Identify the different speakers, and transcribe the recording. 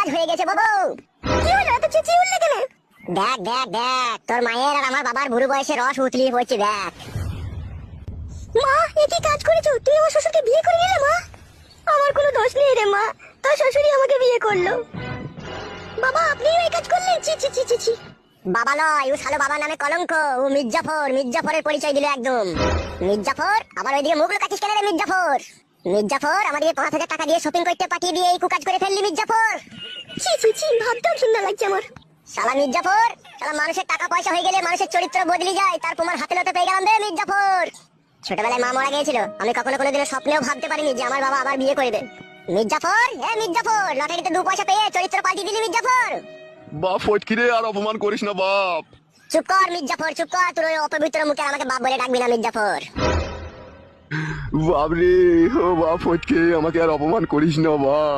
Speaker 1: কাজ হয়ে গেছে বাবু।
Speaker 2: কি হলো, এত চেঁচিয়ে উঠলে কেন?
Speaker 1: দেখ দেখ দেখ, তোর মায়ের আর আমার বাবার বুড়ো বয়সে রস উতলি হচ্ছে, দেখ।
Speaker 2: মা, এ কি কাজ করেছো? তুই আমার শ্বশুরকে বিয়ে করে নিলে মা? আমার কোনো দোষ নেই রে মা, তোর শ্বশুরই আমাকে বিয়ে করলো। বাবা, আপনিও এই কাজ করলেন? ছি ছি ছি ছি ছি।
Speaker 1: বাবা লয়, ও শালো বাবার নামে কলঙ্ক। ও মির্জাফর, মির্জাফরের পরিচয় দিল একদম। মির্জাফর, আবার ওইদিকে মুখ লুকাচ্ছিস কেন রে মির্জাফর? মির্জাফর, আমাদের 5,000 টাকা দিয়ে শপিং করতে পাঠিয়ে দিয়ে এই কাজ করে ফেললি মির্জাফর।
Speaker 2: ছি ছি ছি, ভাবতেও ঘৃণা লাগছে আমার।
Speaker 1: শালা মির্জাফর, শালা মানুষের টাকা পয়সা হয়ে গেলে মানুষের চরিত্র বদলে যায়, তার প্রমাণ হাতে নাতে পেয়ে গেলাম রে মির্জাফর। ছোটবেলায় মা মারা গিয়েছিল, আমি কখনো কোনোদিনও স্বপ্নেও ভাবতে পারিনি যে আমার বাবা আবার বিয়ে করবে। মির্জাফর, মির্জাফর, লটারিতে 2 পয়সা পেয়ে চরিত্র পাল্টিয়ে দিলি মির্জাফর।
Speaker 3: বাপ ফটকি রে, আর অপমান করিস না বাপ।
Speaker 1: চুপ কর মির্জাফর, চুপ কর। তোর ওই অপবিত্র মুখে আমাকে বাপ বলে ডাকবি না মির্জাফর।
Speaker 3: বাপ রে, ও বাপ ফটকে, আমাকে আর অপমান করিস না বাপ।